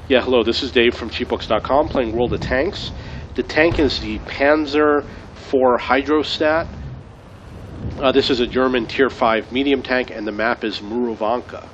Yeah, hello, this is Dave from cheapbooks.com playing World of Tanks. The tank is the Panzer IV Hydrostat. This is a German Tier 5 medium tank, and the map is Murovanka.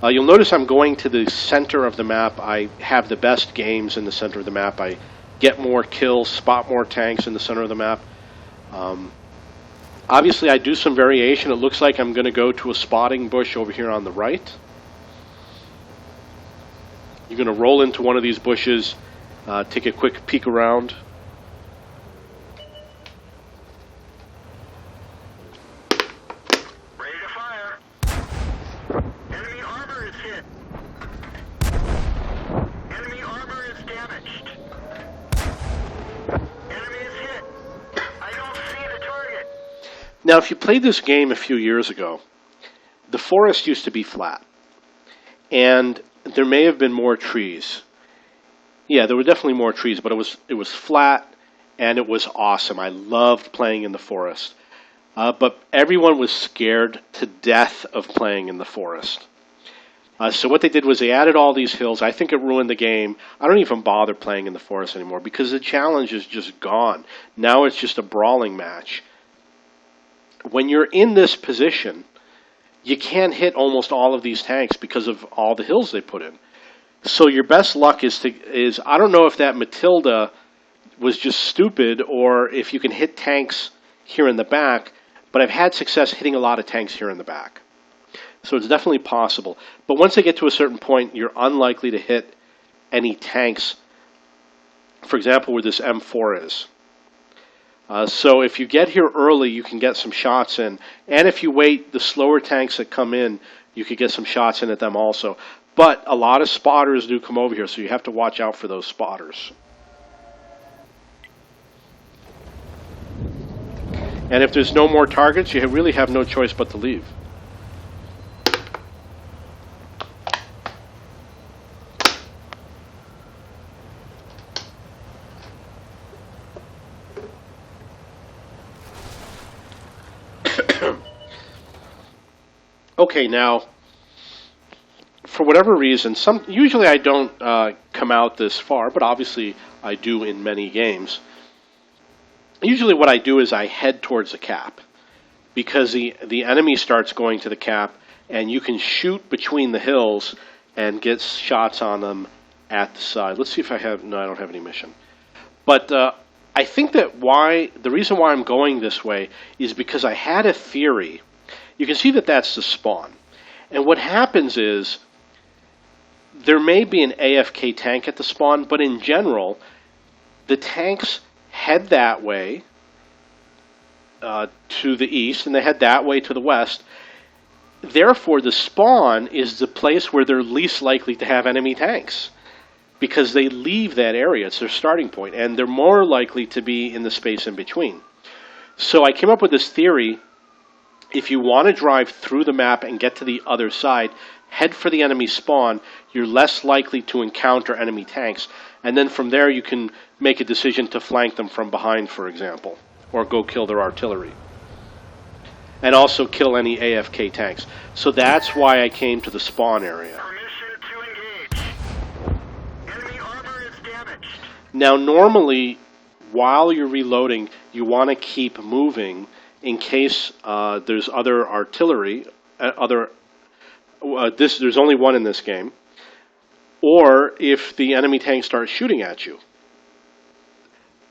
You'll notice I'm going to the center of the map. I have the best games in the center of the map. I get more kills, spot more tanks in the center of the map. Obviously, I do some variation. It looks like I'm going to go to a spotting bush over here on the right. You're going to roll into one of these bushes, take a quick peek around. Ready to fire. Enemy armor is hit. Enemy armor is damaged. Enemy is hit. I don't see the target. Now, if you played this game a few years ago, the forest used to be flat. And there may have been more trees. Yeah, there were definitely more trees, but it was flat and it was awesome. I loved playing in the forest. But everyone was scared to death of playing in the forest. So what they did was they added all these hills. I think it ruined the game. I don't even bother playing in the forest anymore because the challenge is just gone. Now it's just a brawling match. When you're in this position, you can't hit almost all of these tanks because of all the hills they put in. So your best luck is I don't know if that Matilda was just stupid or if you can hit tanks here in the back, but I've had success hitting a lot of tanks here in the back. So it's definitely possible. But once they get to a certain point, you're unlikely to hit any tanks, for example, where this M4 is. So if you get here early, you can get some shots in. And if you wait, the slower tanks that come in, you could get some shots in at them also. But a lot of spotters do come over here, so you have to watch out for those spotters. And if there's no more targets, you really have no choice but to leave. Okay, now, for whatever reason, usually I don't come out this far, but obviously I do in many games. Usually what I do is I head towards the cap, because the enemy starts going to the cap, and you can shoot between the hills and get shots on them at the side. Let's see if I have... No, I don't have any mission. But I think that the reason why I'm going this way is because I had a theory. You can see that that's the spawn. And what happens is there may be an AFK tank at the spawn, but in general, the tanks head that way to the east, and they head that way to the west. Therefore, the spawn is the place where they're least likely to have enemy tanks, because they leave that area. It's their starting point, and they're more likely to be in the space in between. So I came up with this theory. If you want to drive through the map and get to the other side, head for the enemy spawn. You're less likely to encounter enemy tanks. And then from there, you can make a decision to flank them from behind, for example, or go kill their artillery. And also kill any AFK tanks. So that's why I came to the spawn area. Permission to engage. Enemy armor is damaged. Now, normally, while you're reloading, you want to keep moving in case there's other artillery, there's only one in this game, or if the enemy tank starts shooting at you.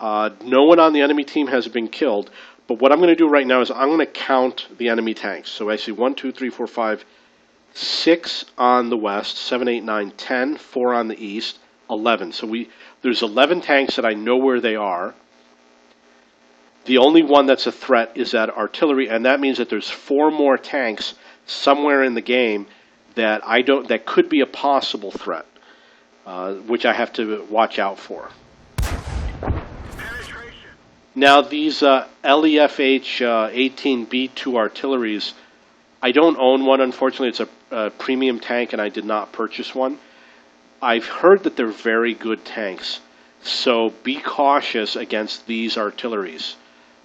No one on the enemy team has been killed, but what I'm going to do right now is I'm going to count the enemy tanks. So I see 1, 2, 3, 4, 5, 6 on the west, 7, 8, 9, 10, 4 on the east, 11. So there's 11 tanks that I know where they are. The only one that's a threat is that artillery, and that means that there's 4 more tanks somewhere in the game that that could be a possible threat, which I have to watch out for. Penetration. Now these LEFH 18B2 artilleries, I don't own one, unfortunately. It's a premium tank, and I did not purchase one. I've heard that they're very good tanks, so be cautious against these artilleries.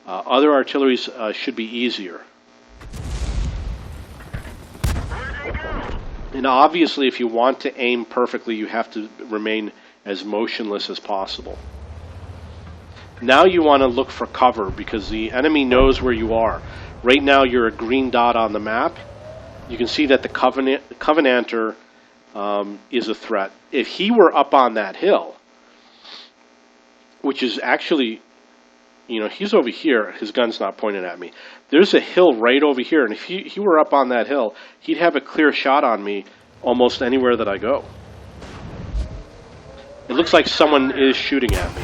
Other artilleries should be easier. Where'd they go? And obviously, if you want to aim perfectly, you have to remain as motionless as possible. Now you want to look for cover because the enemy knows where you are. Right now you're a green dot on the map. You can see that the Covenanter is a threat. If he were up on that hill, which is actually, you know, he's over here. His gun's not pointed at me. There's a hill right over here, and if he were up on that hill, he'd have a clear shot on me almost anywhere that I go. It looks like someone is shooting at me.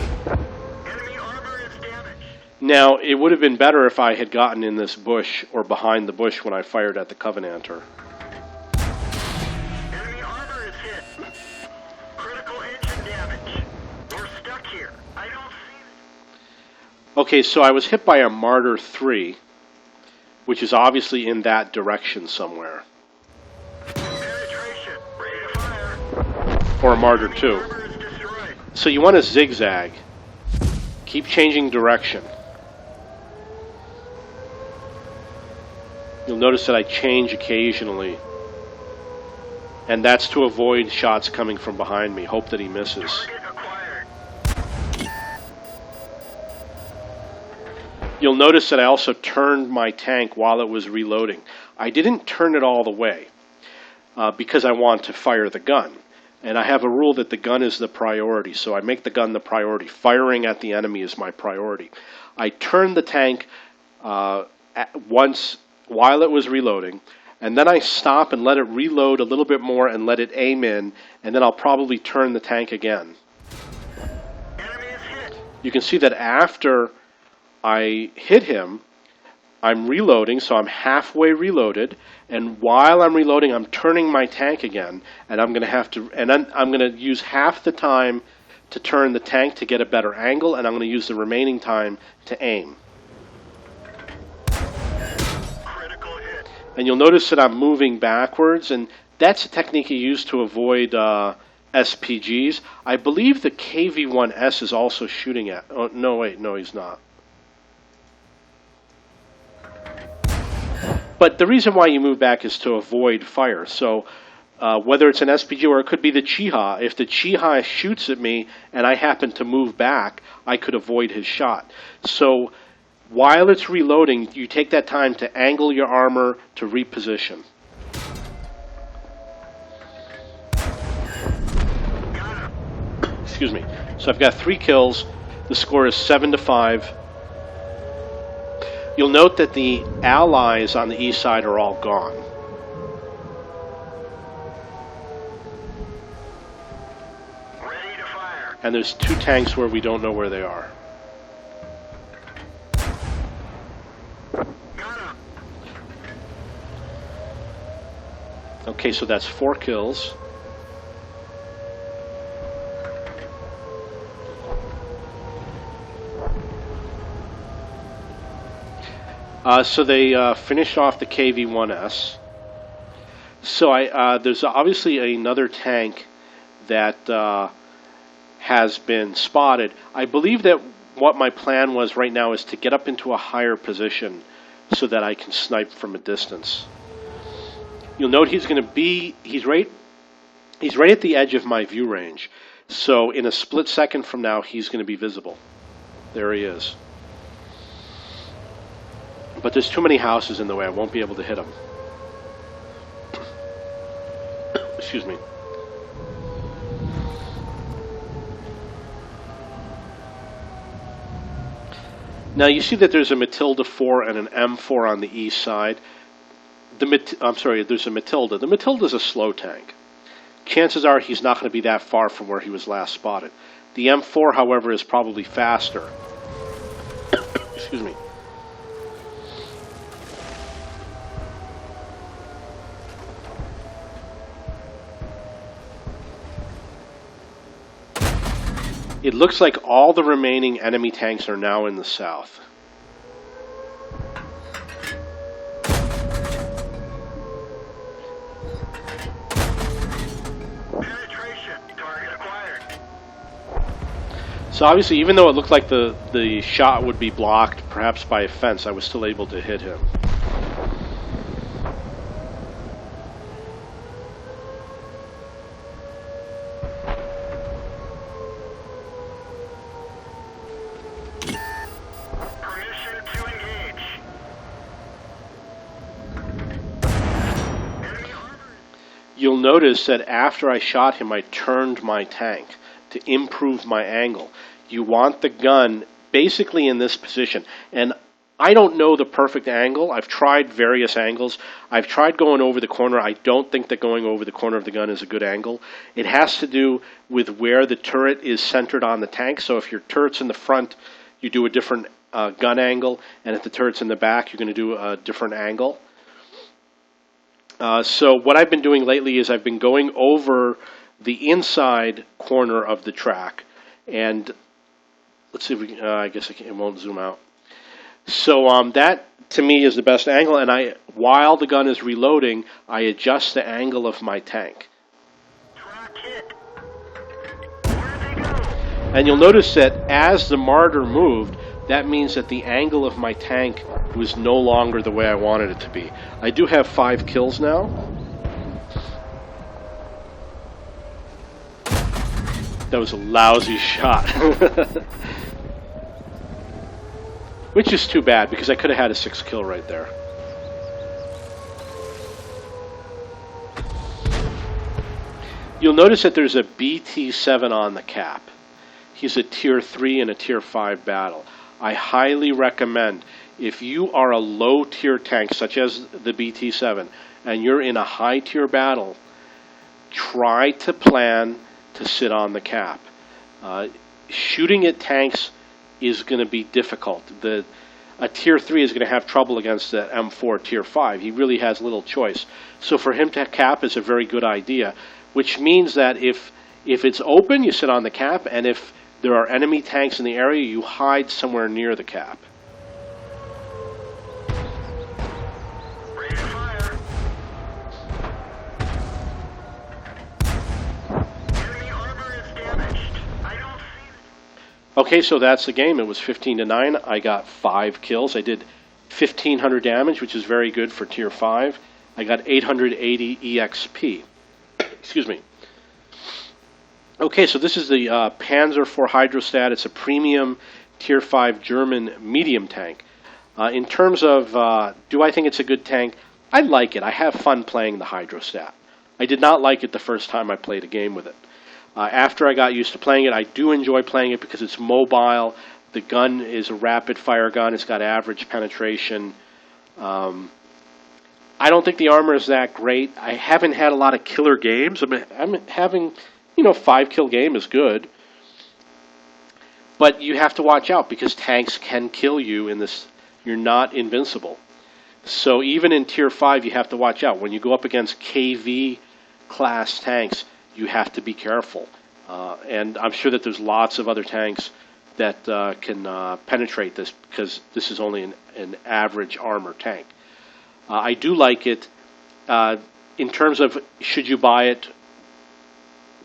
Enemy armor is damaged. Now, it would have been better if I had gotten in this bush or behind the bush when I fired at the Covenanter. Enemy armor is hit. Critical engine damage. We're stuck here. I don't see it. Okay, so I was hit by a Martyr 3, which is obviously in that direction somewhere. Penetration. Ready to fire. Or a Martyr 2. Armor is destroyed. So you want to zigzag. Keep changing direction. You'll notice that I change occasionally. And that's to avoid shots coming from behind me. Hope that he misses. Target acquired. You'll notice that I also turned my tank while it was reloading. I didn't turn it all the way because I want to fire the gun. And I have a rule that the gun is the priority, so I make the gun the priority. Firing at the enemy is my priority. I turned the tank once while it was reloading, and then I stop and let it reload a little bit more and let it aim in, and then I'll probably turn the tank again. Enemy is hit. You can see that after I hit him, I'm reloading, so I'm halfway reloaded, and while I'm reloading, I'm turning my tank again, and I'm going to have to, and then I'm going to use half the time to turn the tank to get a better angle, and I'm going to use the remaining time to aim. Critical hit. And you'll notice that I'm moving backwards, and that's a technique you use to avoid SPGs. I believe the KV-1S is also shooting at, oh, no, wait, no, he's not. But the reason why you move back is to avoid fire. So whether it's an SPG or it could be the Chiha, if the Chiha shoots at me and I happen to move back, I could avoid his shot. So while it's reloading, you take that time to angle your armor to reposition. Excuse me. So I've got 3 kills. The score is 7-5. You'll note that the allies on the east side are all gone. Ready to fire. And there's 2 tanks where we don't know where they are. Got him. Okay, so that's 4 kills. So they finished off the KV-1S. So there's obviously another tank that has been spotted. I believe that what my plan was right now is to get up into a higher position so that I can snipe from a distance. You'll note he's right at the edge of my view range. So in a split second from now, he's going to be visible. There he is. But there's too many houses in the way. I won't be able to hit him. Excuse me. Now you see that there's a Matilda 4 and an M4 on the east side. There's a Matilda. The Matilda's a slow tank. Chances are he's not going to be that far from where he was last spotted. The M4, however, is probably faster. Excuse me. It looks like all the remaining enemy tanks are now in the south. Penetration. Target acquired. So obviously, even though it looked like the shot would be blocked, perhaps by a fence, I was still able to hit him. you'll notice that after I shot him, I turned my tank to improve my angle. You want the gun basically in this position. And I don't know the perfect angle. I've tried various angles. I've tried going over the corner. I don't think that going over the corner of the gun is a good angle. It has to do with where the turret is centered on the tank. So if your turret's in the front, you do a different gun angle. And if the turret's in the back, you're going to do a different angle. So what I've been doing lately is I've been going over the inside corner of the track. And let's see if we can, I guess it won't zoom out. So that, to me, is the best angle, and while the gun is reloading, I adjust the angle of my tank. And you'll notice that as the martyr moved, that means that the angle of my tank was no longer the way I wanted it to be. I do have 5 kills now. That was a lousy shot. Which is too bad, because I could have had a 6 kill right there. You'll notice that there's a BT7 on the cap. He's a tier 3 and a tier 5 battle. I highly recommend, if you are a low tier tank, such as the BT7, and you're in a high tier battle, try to plan to sit on the cap. Shooting at tanks is going to be difficult. A tier 3 is going to have trouble against the M4 tier 5. He really has little choice. So for him to cap is a very good idea, which means that if it's open, you sit on the cap, and if there are enemy tanks in the area, you hide somewhere near the cap. Okay, so that's the game. It was 15-9. I got 5 kills. I did 1,500 damage, which is very good for tier 5. I got 880 EXP. Excuse me. Okay, so this is the Panzer IV Hydrostat. It's a premium tier 5 German medium tank. In terms of do I think it's a good tank, I like it. I have fun playing the Hydrostat. I did not like it the first time I played a game with it. After I got used to playing it, I do enjoy playing it because it's mobile. The gun is a rapid-fire gun. It's got average penetration. I don't think the armor is that great. I haven't had a lot of killer games. I'm having, 5-kill game is good. But you have to watch out because tanks can kill you in this. You're not invincible. So even in Tier 5, you have to watch out. When you go up against KV class tanks, you have to be careful. And I'm sure that there's lots of other tanks that can penetrate this because this is only an average armor tank. I do like it. In terms of should you buy it,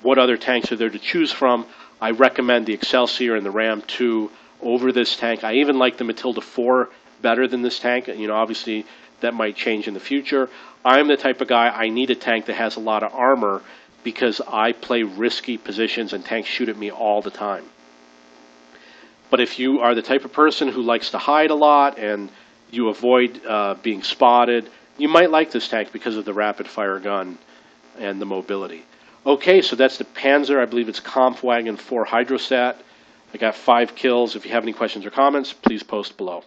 what other tanks are there to choose from, I recommend the Excelsior and the Ram 2 over this tank. I even like the Matilda 4 better than this tank. Obviously that might change in the future. I'm the type of guy, I need a tank that has a lot of armor because I play risky positions and tanks shoot at me all the time. But if you are the type of person who likes to hide a lot and you avoid being spotted, you might like this tank because of the rapid-fire gun and the mobility. Okay, so that's the Panzer. I believe it's Kpfw 4 Hydrostat. I got 5 kills. If you have any questions or comments, please post below.